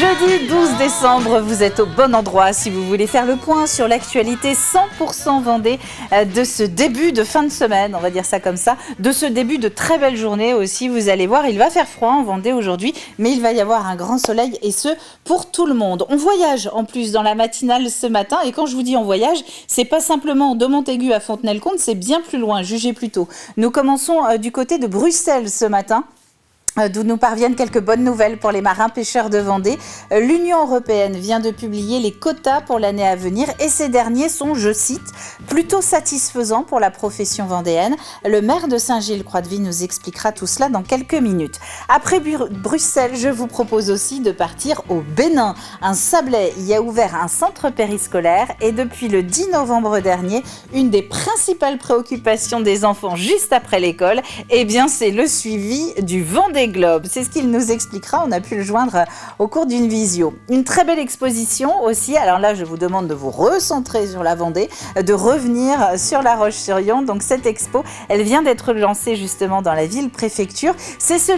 Jeudi 12 décembre, vous êtes au bon endroit si vous voulez faire le point sur l'actualité 100% Vendée de ce début de fin de semaine, on va dire ça comme ça, de ce début de très belle journée aussi. Vous allez voir, il va faire froid en Vendée aujourd'hui, mais il va y avoir un grand soleil et ce, pour tout le monde. On voyage en plus dans la matinale ce matin et quand je vous dis on voyage, c'est pas simplement de Montaigu à Fontenay-le-Comte, c'est bien plus loin, jugez plutôt. Nous commençons du côté de Bruxelles ce matin, d'où nous parviennent quelques bonnes nouvelles pour les marins pêcheurs de Vendée. L'Union européenne vient de publier les quotas pour l'année à venir et ces derniers sont, je cite, plutôt satisfaisants pour la profession vendéenne. Le maire de Saint-Gilles-Croix-de-Vie nous expliquera tout cela dans quelques minutes. Après Bruxelles, je vous propose aussi de partir au Bénin. Un Sablais y a ouvert un centre périscolaire et depuis le 10 novembre dernier, une des principales préoccupations des enfants juste après l'école, eh bien, c'est le suivi du Vendée Globe. C'est ce qu'il nous expliquera. On a pu le joindre au cours d'une visio. Une très belle exposition aussi. Alors là, je vous demande de vous recentrer sur la Vendée, de revenir sur La Roche-sur-Yon. Donc cette expo, elle vient d'être lancée justement dans la ville-préfecture. C'est sur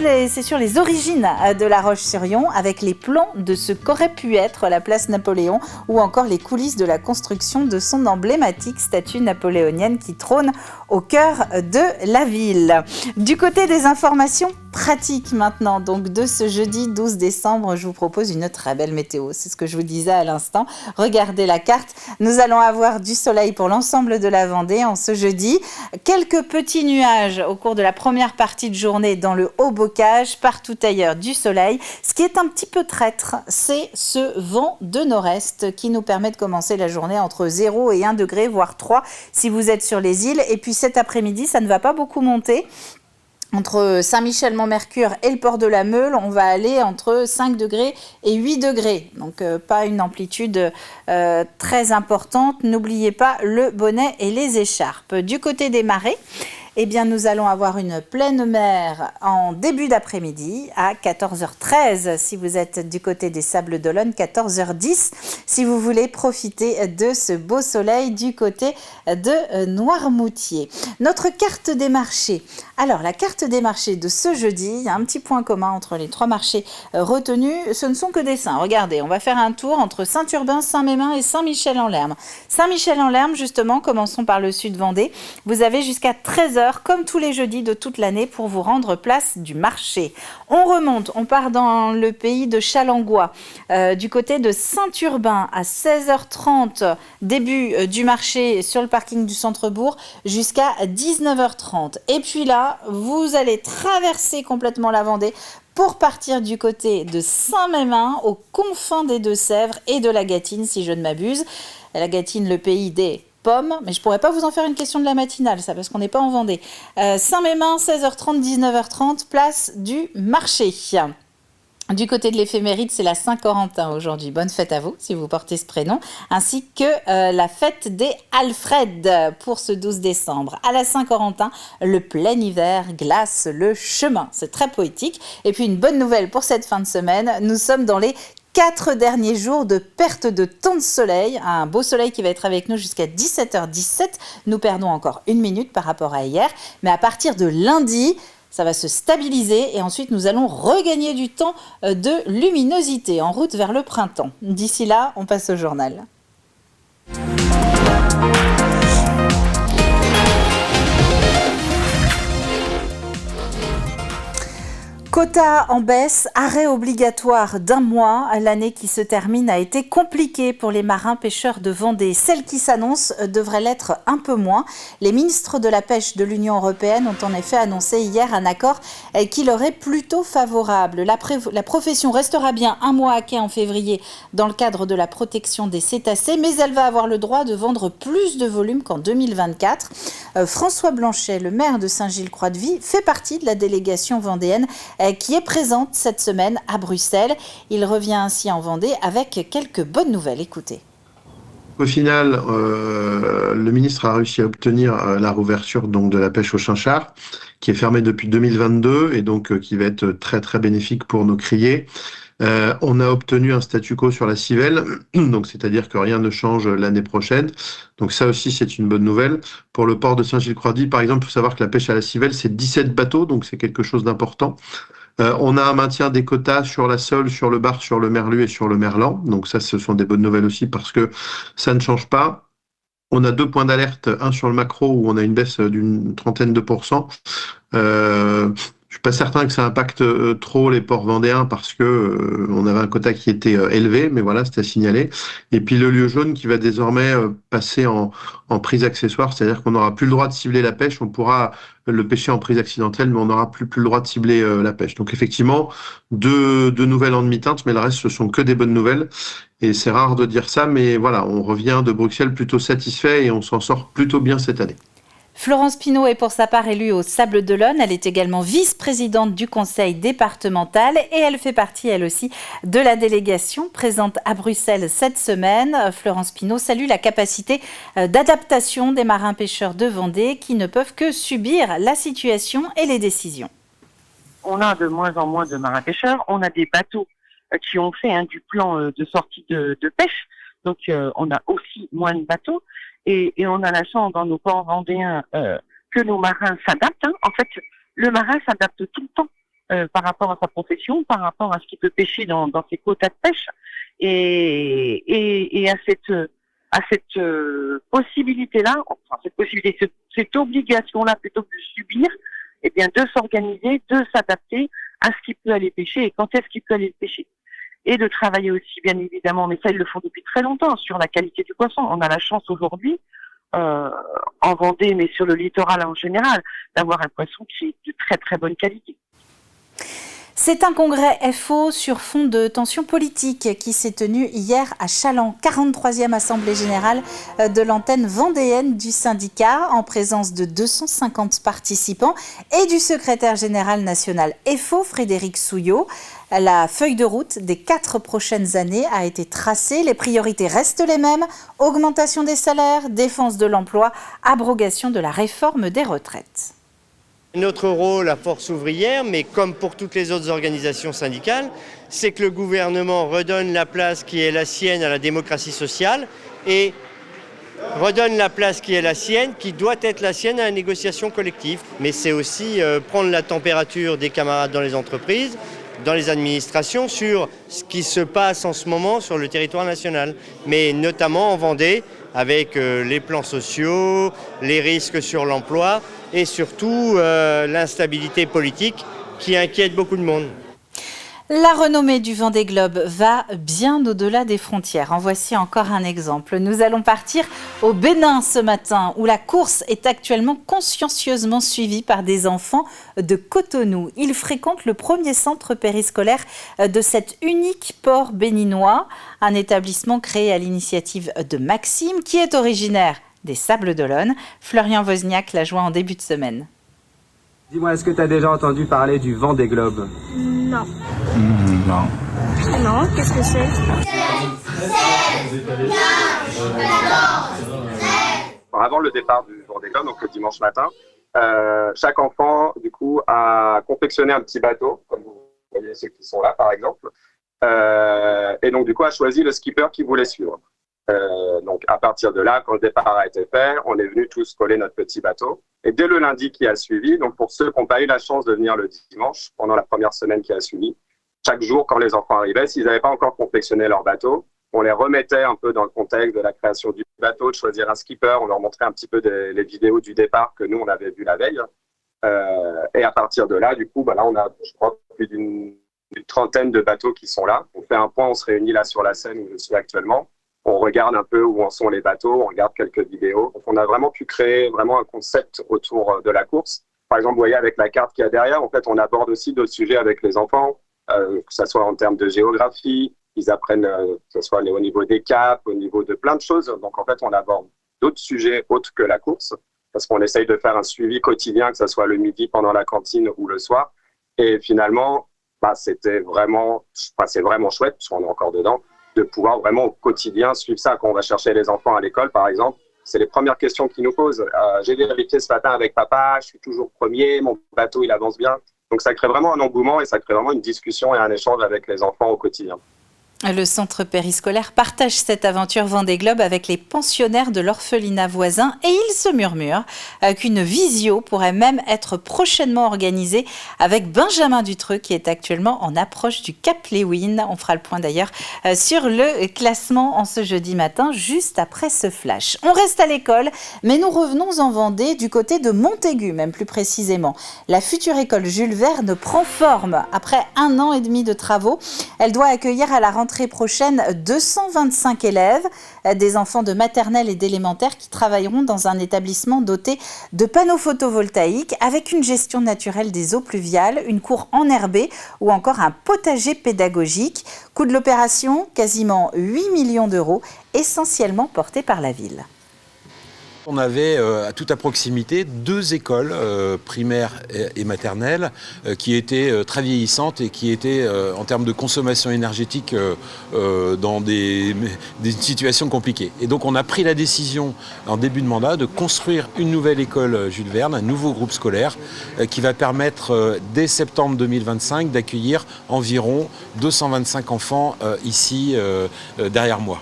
les origines de La Roche-sur-Yon avec les plans de ce qu'aurait pu être la place Napoléon ou encore les coulisses de la construction de son emblématique statue napoléonienne qui trône au cœur de la ville. Du côté des informations pratiques maintenant, donc de ce jeudi 12 décembre, je vous propose une très belle météo. C'est ce que je vous disais à l'instant. Regardez la carte. Nous allons avoir du soleil pour l'ensemble de la Vendée en ce jeudi. Quelques petits nuages au cours de la première partie de journée dans le Haut-Bocage. Partout ailleurs, du soleil. Ce qui est un petit peu traître, c'est ce vent de nord-est qui nous permet de commencer la journée entre 0 et 1 degré, voire 3 si vous êtes sur les îles. Et puis cet après-midi, ça ne va pas beaucoup monter. Entre Saint-Michel-Mont-Mercure et le port de la Meule, on va aller entre 5 degrés et 8 degrés. Donc pas une amplitude très importante. N'oubliez pas le bonnet et les écharpes. Du côté des marées, eh bien, nous allons avoir une pleine mer en début d'après-midi à 14h13 si vous êtes du côté des Sables d'Olonne, 14h10 si vous voulez profiter de ce beau soleil du côté de Noirmoutier. Notre carte des marchés. Alors, la carte des marchés de ce jeudi, il y a un petit point commun entre les trois marchés retenus. Ce ne sont que des saints. Regardez, on va faire un tour entre Saint-Urbain, Saint-Mémin et Saint-Michel-en-Lerme. Saint-Michel-en-Lerme, justement, commençons par le sud Vendée. Vous avez jusqu'à 13h comme tous les jeudis de toute l'année pour vous rendre place du marché. On remonte, on part dans le pays de Challengois, du côté de Saint-Urbain à 16h30, début du marché sur le parking du centre-bourg jusqu'à 19h30. Et puis là, vous allez traverser complètement la Vendée pour partir du côté de Saint-Mémin, aux confins des Deux-Sèvres et de la Gâtine, si je ne m'abuse. La Gâtine, le pays des pommes, mais je pourrais pas vous en faire une question de la matinale, ça, parce qu'on n'est pas en Vendée. Saint-Mémin, 16h30, 19h30, place du marché. Du côté de l'éphéméride, c'est la Saint-Corentin aujourd'hui. Bonne fête à vous, si vous portez ce prénom, ainsi que la fête des Alfred pour ce 12 décembre. À la Saint-Corentin, le plein hiver glace le chemin. C'est très poétique. Et puis une bonne nouvelle pour cette fin de semaine, nous sommes dans les 4 derniers jours de perte de temps de soleil, un beau soleil qui va être avec nous jusqu'à 17h17. Nous perdons encore 1 minute par rapport à hier, mais à partir de lundi, ça va se stabiliser et ensuite nous allons regagner du temps de luminosité en route vers le printemps. D'ici là, on passe au journal. Quota en baisse, arrêt obligatoire d'1 mois. L'année qui se termine a été compliquée pour les marins pêcheurs de Vendée. Celle qui s'annonce devrait l'être un peu moins. Les ministres de la pêche de l'Union européenne ont en effet annoncé hier un accord qui leur est plutôt favorable. La profession restera bien 1 mois à quai en février dans le cadre de la protection des cétacés, mais elle va avoir le droit de vendre plus de volume qu'en 2024. François Blanchet, le maire de Saint-Gilles-Croix-de-Vie, fait partie de la délégation vendéenne qui est présente cette semaine à Bruxelles. Il revient ainsi en Vendée avec quelques bonnes nouvelles. Écoutez. Au final, le ministre a réussi à obtenir la rouverture donc, de la pêche au chinchard, qui est fermée depuis 2022 et donc qui va être très très bénéfique pour nos criées. On a obtenu un statu quo sur la civelle, donc c'est-à-dire que rien ne change l'année prochaine. Donc ça aussi, c'est une bonne nouvelle. Pour le port de Saint-Gilles-Croix-de-Vie, par exemple, il faut savoir que la pêche à la civelle, c'est 17 bateaux, donc c'est quelque chose d'important. On a un maintien des quotas sur la sole, sur le bar, sur le merlu et sur le merlan. Donc ça, ce sont des bonnes nouvelles aussi parce que ça ne change pas. On a 2 points d'alerte, un sur le macro où on a une baisse d'une trentaine de pourcents. Je suis pas certain que ça impacte trop les ports vendéens parce que on avait un quota qui était élevé, mais voilà, c'était à signaler. Et puis le lieu jaune qui va désormais passer en prise accessoire, c'est-à-dire qu'on n'aura plus le droit de cibler la pêche, on pourra le pêcher en prise accidentelle, mais on n'aura plus le droit de cibler la pêche. Donc effectivement, deux nouvelles en demi-teinte, mais le reste, ce sont que des bonnes nouvelles. Et c'est rare de dire ça, mais voilà, on revient de Bruxelles plutôt satisfait et on s'en sort plutôt bien cette année. Florence Pinault est pour sa part élue au Sables-d'Olonne. Elle est également vice-présidente du conseil départemental et elle fait partie, elle aussi, de la délégation présente à Bruxelles cette semaine. Florence Pinault salue la capacité d'adaptation des marins-pêcheurs de Vendée qui ne peuvent que subir la situation et les décisions. On a de moins en moins de marins-pêcheurs. On a des bateaux qui ont fait du plan de sortie de pêche. Donc, on a aussi moins de bateaux. Et on a la chance dans nos ports vendéens que nos marins s'adaptent. En fait, le marin s'adapte tout le temps par rapport à sa profession, par rapport à ce qu'il peut pêcher dans ses quotas de pêche. Et à cette possibilité-là, enfin cette obligation-là plutôt que de subir, eh bien de s'organiser, de s'adapter à ce qu'il peut aller pêcher et quand est-ce qu'il peut aller pêcher. Et de travailler aussi, bien évidemment, mais ça, ils le font depuis très longtemps, sur la qualité du poisson. On a la chance aujourd'hui, en Vendée, mais sur le littoral en général, d'avoir un poisson qui est de très, très bonne qualité. C'est un congrès FO sur fond de tensions politiques qui s'est tenu hier à Challans, 43e Assemblée générale de l'antenne vendéenne du syndicat, en présence de 250 participants et du secrétaire général national FO, Frédéric Souillot. La feuille de route des 4 prochaines années a été tracée. Les priorités restent les mêmes. Augmentation des salaires, défense de l'emploi, abrogation de la réforme des retraites. Notre rôle à Force ouvrière, mais comme pour toutes les autres organisations syndicales, c'est que le gouvernement redonne la place qui est la sienne à la démocratie sociale et redonne la place qui est la sienne, qui doit être la sienne à la négociation collective. Mais c'est aussi prendre la température des camarades dans les entreprises, dans les administrations, sur ce qui se passe en ce moment sur le territoire national, mais notamment en Vendée, avec les plans sociaux, les risques sur l'emploi et surtout l'instabilité politique qui inquiète beaucoup de monde. La renommée du Vendée Globe va bien au-delà des frontières. En voici encore un exemple. Nous allons partir au Bénin ce matin, où la course est actuellement consciencieusement suivie par des enfants de Cotonou. Ils fréquentent le premier centre périscolaire de cet unique port béninois, un établissement créé à l'initiative de Maxime, qui est originaire des Sables-d'Olonne. Florian Wozniak l'a joint en début de semaine. Dis-moi, est-ce que tu as déjà entendu parler du Vendée Globe ? Non. Non. Non, qu'est-ce que c'est ? Avant le départ du Vendée Globe, donc le dimanche matin, chaque enfant, du coup, a confectionné un petit bateau, comme vous voyez ceux qui sont là, par exemple, et donc, du coup, a choisi le skipper qu'il voulait suivre. Donc, à partir de là, quand le départ a été fait, on est venus tous coller notre petit bateau. Et dès le lundi qui a suivi, donc pour ceux qui n'ont pas eu la chance de venir le dimanche, pendant la première semaine qui a suivi, chaque jour, quand les enfants arrivaient, s'ils n'avaient pas encore confectionné leur bateau, on les remettait un peu dans le contexte de la création du bateau, de choisir un skipper. On leur montrait un petit peu les vidéos du départ que nous, on avait vues la veille. Et à partir de là, du coup, là, on a, je crois, plus d'une trentaine de bateaux qui sont là. On fait un point, on se réunit là sur la scène où je suis actuellement. On regarde un peu où en sont les bateaux, on regarde quelques vidéos. Donc, on a vraiment pu créer vraiment un concept autour de la course. Par exemple, vous voyez avec la carte qu'il y a derrière, en fait, on aborde aussi d'autres sujets avec les enfants, que ce soit en termes de géographie, ils apprennent, que ce soit au niveau des caps, au niveau de plein de choses. Donc, en fait, on aborde d'autres sujets autres que la course, parce qu'on essaye de faire un suivi quotidien, que ce soit le midi pendant la cantine ou le soir. Et finalement, c'est vraiment chouette, parce qu'on est encore dedans, de pouvoir vraiment au quotidien suivre ça. Quand on va chercher les enfants à l'école, par exemple, c'est les premières questions qu'ils nous posent. J'ai vérifié ce matin avec papa, je suis toujours premier, mon bateau, il avance bien. Donc, ça crée vraiment un engouement et ça crée vraiment une discussion et un échange avec les enfants au quotidien. Le centre périscolaire partage cette aventure Vendée Globe avec les pensionnaires de l'orphelinat voisin et il se murmure qu'une visio pourrait même être prochainement organisée avec Benjamin Dutreux qui est actuellement en approche du Cap Léwin. On fera le point d'ailleurs sur le classement en ce jeudi matin, juste après ce flash. On reste à l'école, mais nous revenons en Vendée du côté de Montaigu, même plus précisément. La future école Jules Verne prend forme. Après 1 an et demi de travaux, elle doit accueillir à la rentrée prochaine 225 élèves, des enfants de maternelle et d'élémentaire qui travailleront dans un établissement doté de panneaux photovoltaïques avec une gestion naturelle des eaux pluviales, une cour enherbée ou encore un potager pédagogique. Coût de l'opération, quasiment 8 millions d'euros, essentiellement portés par la ville. On avait tout à proximité 2 écoles primaires et maternelles qui étaient très vieillissantes et qui étaient en termes de consommation énergétique dans des situations compliquées. Et donc on a pris la décision en début de mandat de construire une nouvelle école Jules Verne, un nouveau groupe scolaire qui va permettre dès septembre 2025 d'accueillir environ 225 enfants ici derrière moi.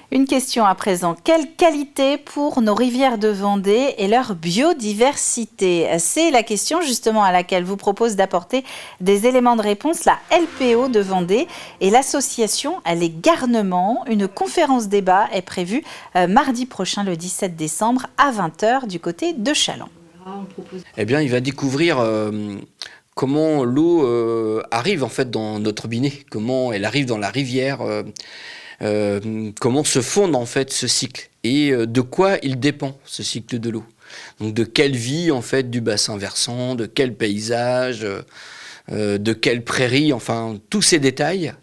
Une question à présent. Quelle qualité pour nos rivières de Vendée et leur biodiversité? C'est la question justement à laquelle vous propose d'apporter des éléments de réponse la LPO de Vendée et l'association Les Garnements. Une conférence débat est prévue mardi prochain, le 17 décembre, à 20h du côté de Challans. Eh bien, il va découvrir comment l'eau arrive en fait dans notre robinet, comment elle arrive dans la rivière. Comment se fonde en fait ce cycle et de quoi il dépend ce cycle de l'eau. Donc de quelle vie en fait du bassin versant, de quel paysage, de quelle prairie, enfin tous ces détails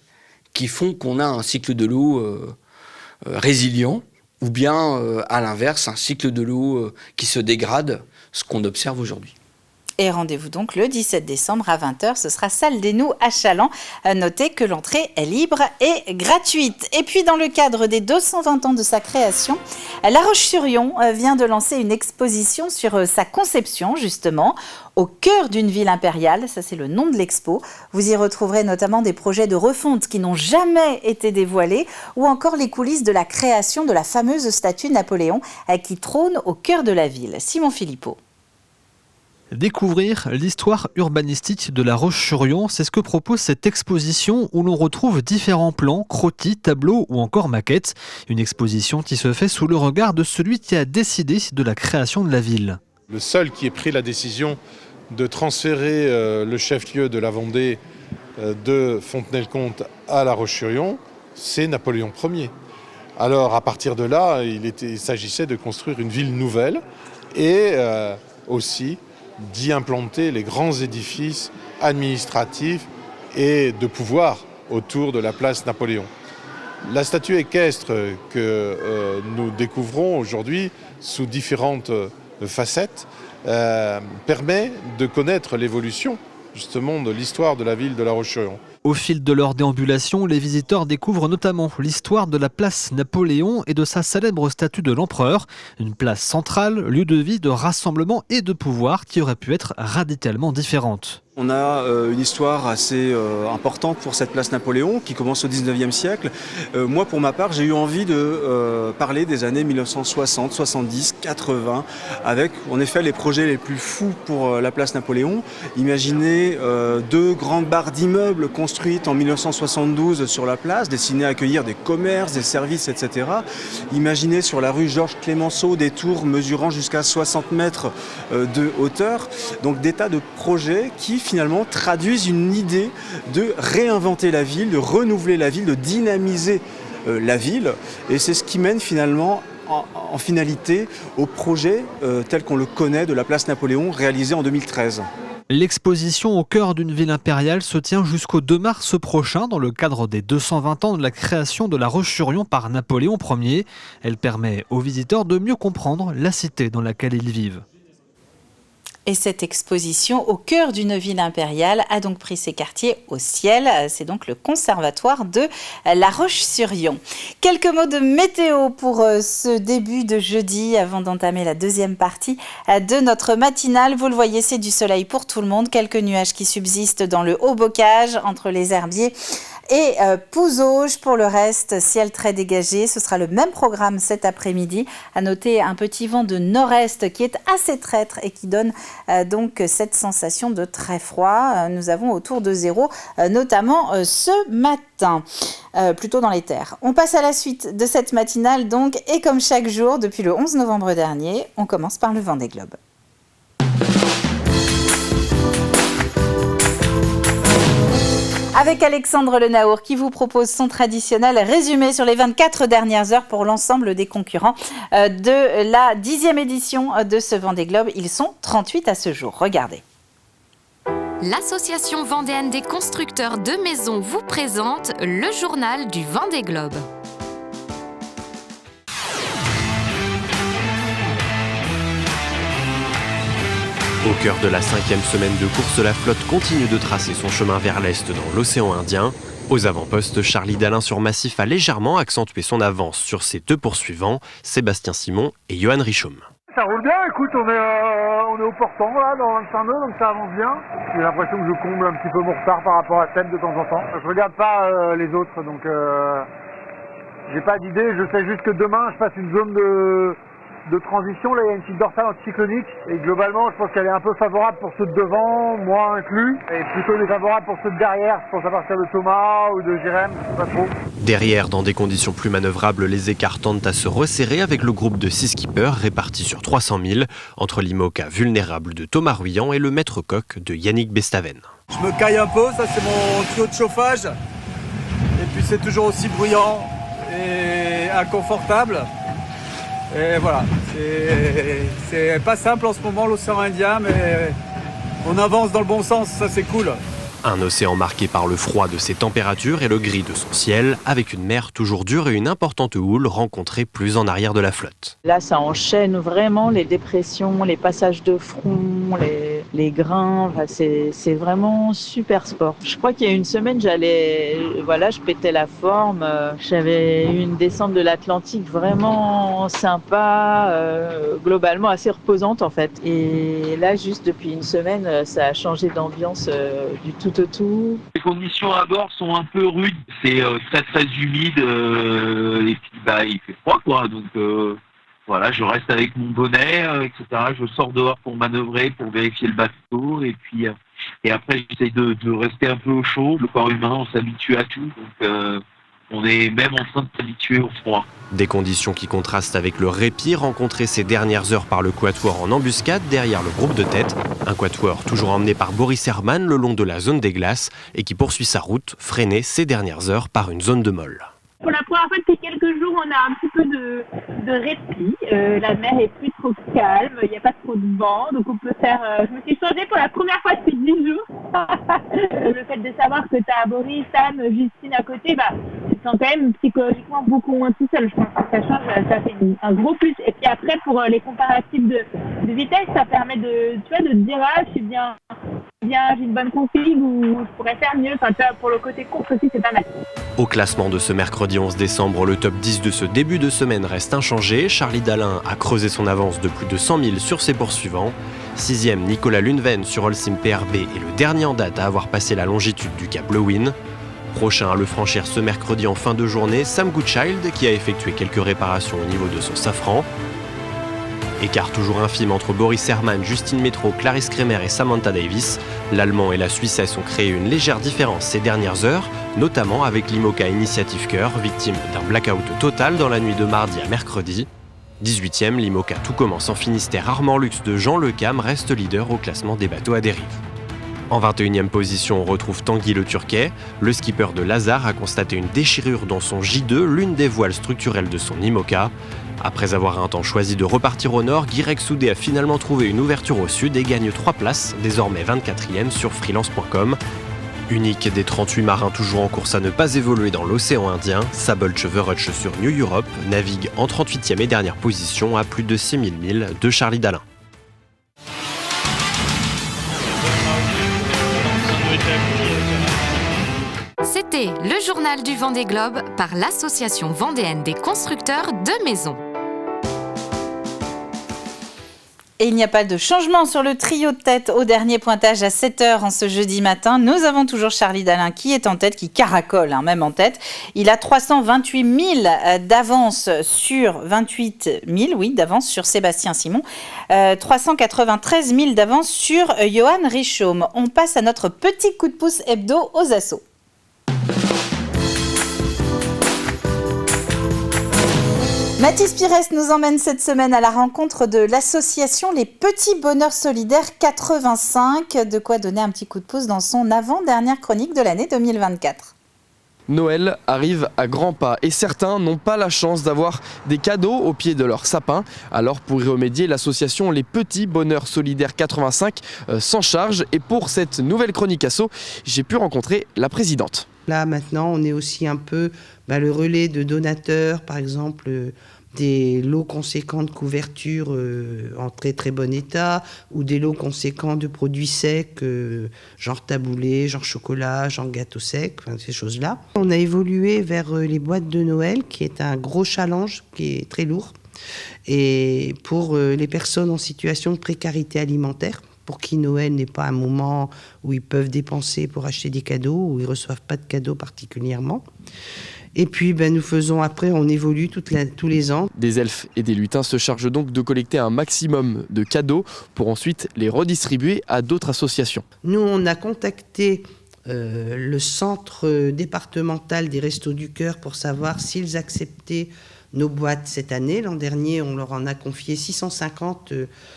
qui font qu'on a un cycle de l'eau résilient ou bien à l'inverse un cycle de l'eau qui se dégrade, ce qu'on observe aujourd'hui. Et rendez-vous donc le 17 décembre à 20h, ce sera salle des Nous à Challans. Notez que l'entrée est libre et gratuite. Et puis dans le cadre des 220 ans de sa création, La Roche-sur-Yon vient de lancer une exposition sur sa conception justement, au cœur d'une ville impériale, ça c'est le nom de l'expo. Vous y retrouverez notamment des projets de refonte qui n'ont jamais été dévoilés ou encore les coulisses de la création de la fameuse statue Napoléon qui trône au cœur de la ville. Simon Philippot. Découvrir l'histoire urbanistique de La Roche-sur-Yon, c'est ce que propose cette exposition où l'on retrouve différents plans, croquis, tableaux ou encore maquettes. Une exposition qui se fait sous le regard de celui qui a décidé de la création de la ville. Le seul qui ait pris la décision de transférer le chef-lieu de la Vendée de Fontenay-le-Comte à La Roche-sur-Yon, c'est Napoléon Ier. Alors à partir de là, il s'agissait de construire une ville nouvelle et aussi d'y implanter les grands édifices administratifs et de pouvoir autour de la place Napoléon. La statue équestre que nous découvrons aujourd'hui sous différentes facettes permet de connaître l'évolution justement de l'histoire de la ville de La Roche-sur-Yon. Au fil de leur déambulation, les visiteurs découvrent notamment l'histoire de la place Napoléon et de sa célèbre statue de l'empereur. Une place centrale, lieu de vie, de rassemblement et de pouvoir qui aurait pu être radicalement différente. On a une histoire assez importante pour cette place Napoléon qui commence au 19e siècle. Moi, pour ma part, j'ai eu envie de parler des années 1960, 70, 80, avec en effet les projets les plus fous pour la place Napoléon. Imaginez 2 grandes barres d'immeubles construites en 1972 sur la place, destinées à accueillir des commerces, des services, etc. Imaginez sur la rue Georges Clemenceau des tours mesurant jusqu'à 60 mètres de hauteur. Donc des tas de projets qui finalement traduisent une idée de réinventer la ville, de renouveler la ville, de dynamiser la ville. Et c'est ce qui mène finalement en finalité au projet tel qu'on le connaît de la place Napoléon réalisé en 2013. L'exposition au cœur d'une ville impériale se tient jusqu'au 2 mars prochain dans le cadre des 220 ans de la création de La Roche-sur-Yon par Napoléon Ier. Elle permet aux visiteurs de mieux comprendre la cité dans laquelle ils vivent. Et cette exposition au cœur d'une ville impériale a donc pris ses quartiers au ciel. C'est donc le conservatoire de La Roche-sur-Yon. Quelques mots de météo pour ce début de jeudi avant d'entamer la deuxième partie de notre matinale. Vous le voyez, c'est du soleil pour tout le monde. Quelques nuages qui subsistent dans le Haut-Bocage entre les herbiers et Pouzauges. Pour le reste, ciel très dégagé. Ce sera le même programme cet après-midi. À noter un petit vent de nord-est qui est assez traître et qui donne donc cette sensation de très froid. Nous avons autour de 0, notamment ce matin, plutôt dans les terres. On passe à la suite de cette matinale donc, et comme chaque jour depuis le 11 novembre dernier, on commence par le Vendée Globe. Avec Alexandre Lenaour qui vous propose son traditionnel résumé sur les 24 dernières heures pour l'ensemble des concurrents de la 10e édition de ce Vendée Globe. Ils sont 38 à ce jour. Regardez. L'Association vendéenne des constructeurs de maisons vous présente le journal du Vendée Globe. Au cœur de la 5e semaine de course, la flotte continue de tracer son chemin vers l'est dans l'océan Indien. Aux avant-postes, Charlie Dalin sur Massif a légèrement accentué son avance sur ses 2 poursuivants, Sébastien Simon et Johan Richoum. Ça roule bien, écoute, on est au portant là, dans 25 nœuds, donc ça avance bien. J'ai l'impression que je comble un petit peu mon retard par rapport à Seb de temps en temps. Je regarde pas les autres, donc j'ai pas d'idée. Je sais juste que demain, je passe une zone de transition. Là, il y a une petite dorsale anticyclonique. Et globalement, je pense qu'elle est un peu favorable pour ceux de devant, moi inclus. Et plutôt défavorable pour ceux de derrière. Je pense à partir de Thomas ou de Jérém, je sais pas trop. Derrière, dans des conditions plus manœuvrables, les écarts tendent à se resserrer avec le groupe de 6 skippers répartis sur 300 000 entre l'IMOCA vulnérable de Thomas Ruyant et le maître coq de Yannick Bestaven. Je me caille un peu, ça c'est mon tuyau de chauffage. Et puis c'est toujours aussi bruyant et inconfortable. Et voilà, c'est pas simple en ce moment l'océan Indien, mais on avance dans le bon sens, ça c'est cool. Un océan marqué par le froid de ses températures et le gris de son ciel, avec une mer toujours dure et une importante houle rencontrée plus en arrière de la flotte. Là, ça enchaîne vraiment les dépressions, les passages de front, les grains. Enfin, c'est vraiment super sport. Je crois qu'il y a une semaine, je pétais la forme. J'avais eu une descente de l'Atlantique vraiment sympa, globalement assez reposante en fait. Et là, juste depuis une semaine, ça a changé d'ambiance du tout au tout. Les conditions à bord sont un peu rudes. C'est très très humide et puis il fait froid quoi. Donc voilà, je reste avec mon bonnet, etc. Je sors dehors pour manœuvrer, pour vérifier le bateau et après j'essaye de rester un peu au chaud. Le corps humain, on s'habitue à tout. Donc on est même en train de s'habituer au froid. Des conditions qui contrastent avec le répit rencontré ces dernières heures par le quatuor en embuscade derrière le groupe de tête. Un quatuor toujours emmené par Boris Herman le long de la zone des glaces et qui poursuit sa route, freiné ces dernières heures par une zone de molle. Pour la première fois depuis quelques jours, on a un petit peu de répit. La mer est plus trop calme, il n'y a pas trop de vent, donc on peut faire... je me suis changée pour la première fois depuis 10 jours. Le fait de savoir que tu as Boris, Anne, Justine à côté, tu te sens quand même psychologiquement beaucoup moins tout seul. Je pense que ça change, ça fait un gros plus. Et puis après, pour les comparatifs de vitesse, ça permet de te dire, je suis bien, j'ai une bonne config ou je pourrais faire mieux. Enfin, pour le côté course aussi, c'est pas mal. Au classement de ce mercredi 11 décembre, le top 10 de ce début de semaine reste inchangé. Charlie Dalin a creusé son avance de plus de 100 000 sur ses poursuivants. 6e, Nicolas Luneven sur Holcim PRB est le dernier en date à avoir passé la longitude du cap Lewin. Prochain à le franchir ce mercredi en fin de journée, Sam Goodchild qui a effectué quelques réparations au niveau de son safran. Écart toujours infime entre Boris Herman, Justine Métro, Clarisse Kremer et Samantha Davis. L'Allemand et la Suissesse ont créé une légère différence ces dernières heures, notamment avec l'IMOCA Initiative Cœur, victime d'un blackout total dans la nuit de mardi à mercredi. 18e, l'IMOCA Tout commence en Finistère Armor Luxe de Jean Lecam reste leader au classement des bateaux à dérive. En 21e position, on retrouve Tanguy le Turquet. Le skipper de Lazare a constaté une déchirure dans son J2, l'une des voiles structurelles de son IMOCA. Après avoir un temps choisi de repartir au nord, Guy Rexoudé a finalement trouvé une ouverture au sud et gagne 3 places, désormais 24e sur freelance.com. Unique des 38 marins toujours en course à ne pas évoluer dans l'océan Indien, Sable Cheverutch sur New Europe navigue en 38e et dernière position à plus de 6000 milles de Charlie Dalin. C'était le journal du Vendée Globe par l'Association vendéenne des constructeurs de maisons. Et il n'y a pas de changement sur le trio de tête au dernier pointage à 7h en ce jeudi matin. Nous avons toujours Charlie Dalin qui est en tête, qui caracole même en tête. Il a 328 000 d'avance sur 28 000, d'avance sur Sébastien Simon. 393 000 d'avance sur Johan Richomme. On passe à notre petit coup de pouce hebdo aux assos. Mathis Pires nous emmène cette semaine à la rencontre de l'association Les Petits Bonheurs Solidaires 85. De quoi donner un petit coup de pouce dans son avant-dernière chronique de l'année 2024. Noël arrive à grands pas et certains n'ont pas la chance d'avoir des cadeaux au pied de leur sapin. Alors pour y remédier, l'association Les Petits Bonheurs Solidaires 85 s'en charge. Et pour cette nouvelle chronique asso, j'ai pu rencontrer la présidente. Là maintenant, on est aussi un peu le relais de donateurs, par exemple des lots conséquents de couverture en très très bon état, ou des lots conséquents de produits secs, genre taboulé, genre chocolat, genre gâteau sec, ces choses-là. On a évolué vers les boîtes de Noël, qui est un gros challenge, qui est très lourd, et pour les personnes en situation de précarité alimentaire, pour qui Noël n'est pas un moment où ils peuvent dépenser pour acheter des cadeaux, où ils ne reçoivent pas de cadeaux particulièrement. Et puis nous faisons après, on évolue tous les ans. Des elfes et des lutins se chargent donc de collecter un maximum de cadeaux pour ensuite les redistribuer à d'autres associations. Nous, on a contacté le centre départemental des Restos du Cœur pour savoir s'ils acceptaient nos boîtes cette année. L'an dernier, on leur en a confié 650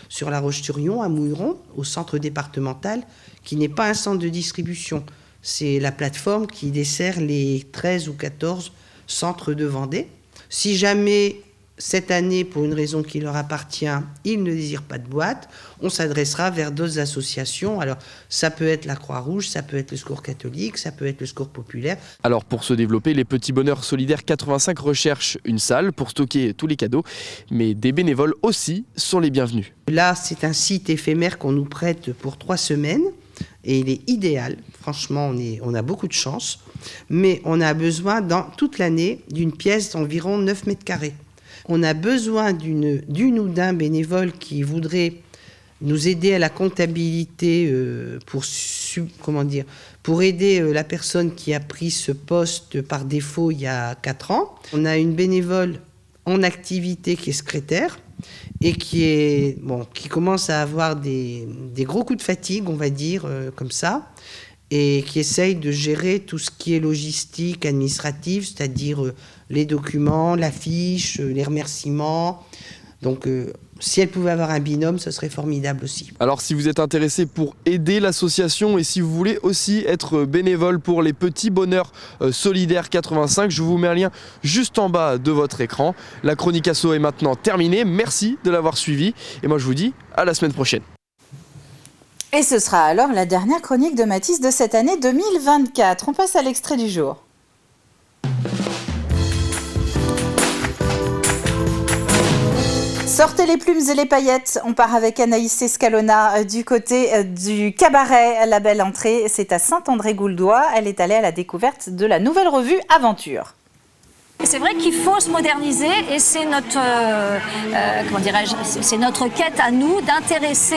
sur La Roche-sur-Yon, à Mouilleron, au centre départemental, qui n'est pas un centre de distribution. C'est la plateforme qui dessert les 13 ou 14 centres de Vendée. Si jamais, cette année, pour une raison qui leur appartient, ils ne désirent pas de boîte, on s'adressera vers d'autres associations. Alors, ça peut être la Croix-Rouge, ça peut être le Secours catholique, ça peut être le Secours populaire. Alors, pour se développer, les Petits Bonheurs Solidaires 85 recherchent une salle pour stocker tous les cadeaux, mais des bénévoles aussi sont les bienvenus. Là, c'est un site éphémère qu'on nous prête pour 3 semaines. Et il est idéal, franchement, on a beaucoup de chance, mais on a besoin toute l'année d'une pièce d'environ 9 mètres carrés. On a besoin d'une ou d'un bénévole qui voudrait nous aider à la comptabilité pour aider la personne qui a pris ce poste par défaut il y a 4 ans. On a une bénévole en activité qui est secrétaire et qui commence à avoir des gros coups de fatigue, on va dire, comme ça, et qui essaye de gérer tout ce qui est logistique, administrative, c'est-à-dire les documents, l'affiche, les remerciements. Donc, si elle pouvait avoir un binôme, ce serait formidable aussi. Alors, si vous êtes intéressé pour aider l'association et si vous voulez aussi être bénévole pour les Petits Bonheurs Solidaires 85, je vous mets un lien juste en bas de votre écran. La chronique asso est maintenant terminée. Merci de l'avoir suivi. Et moi, je vous dis à la semaine prochaine. Et ce sera alors la dernière chronique de Mathis de cette année 2024. On passe à l'extrait du jour. Sortez les plumes et les paillettes, on part avec Anaïs Escalona du côté du cabaret La Belle Entrée. C'est à Saint-André-Gouldois, elle est allée à la découverte de la nouvelle revue Aventure. C'est vrai qu'il faut se moderniser et c'est notre, c'est notre quête à nous d'intéresser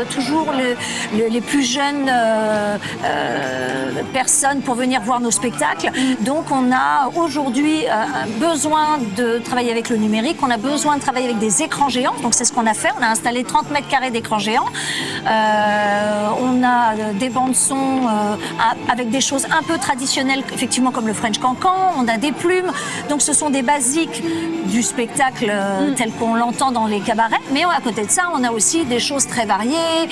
toujours les plus jeunes personnes pour venir voir nos spectacles. Donc on a aujourd'hui besoin de travailler avec le numérique, on a besoin de travailler avec des écrans géants. Donc c'est ce qu'on a fait, on a installé 30 mètres carrés d'écrans géants. On a des bandes son avec des choses un peu traditionnelles, effectivement comme le French Cancan, on a des plumes. Donc ce sont des basiques du spectacle tel qu'on l'entend dans les cabarets, mais à côté de ça, on a aussi des choses très variées,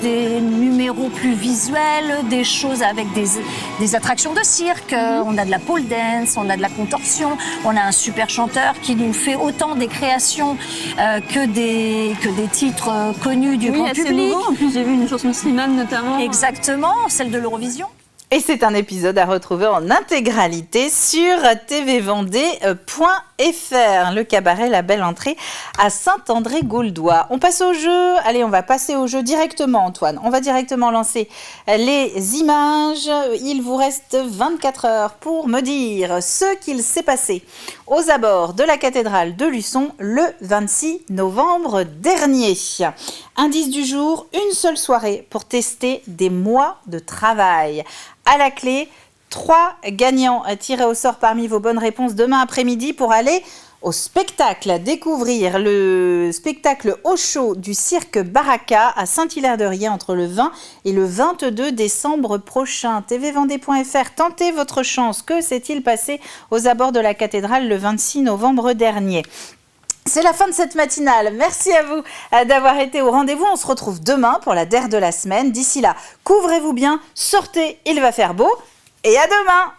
des numéros plus visuels, des choses avec des attractions de cirque, on a de la pole dance, on a de la contorsion, on a un super chanteur qui nous fait autant des créations que des titres connus du grand public. Nouveau. En plus, j'ai vu une chanson Slimane notamment. Exactement, celle de l'Eurovision. Et c'est un épisode à retrouver en intégralité sur tvvendée.fr. Le cabaret La Belle Entrée à Saint-André-Gauldois. On passe au jeu. Allez, on va passer au jeu directement, Antoine. On va directement lancer les images. Il vous reste 24 heures pour me dire ce qu'il s'est passé aux abords de la cathédrale de Luçon le 26 novembre dernier. Indice du jour, une seule soirée pour tester des mois de travail. À la clé, 3 gagnants tirés au sort parmi vos bonnes réponses demain après-midi pour aller au spectacle, découvrir le spectacle au show du cirque Baraka à Saint-Hilaire-de-Riez entre le 20 et le 22 décembre prochain. tvvendée.fr, tentez votre chance. Que s'est-il passé aux abords de la cathédrale le 26 novembre dernier ? C'est la fin de cette matinale. Merci à vous d'avoir été au rendez-vous. On se retrouve demain pour la DER de la semaine. D'ici là, couvrez-vous bien, sortez, il va faire beau et à demain.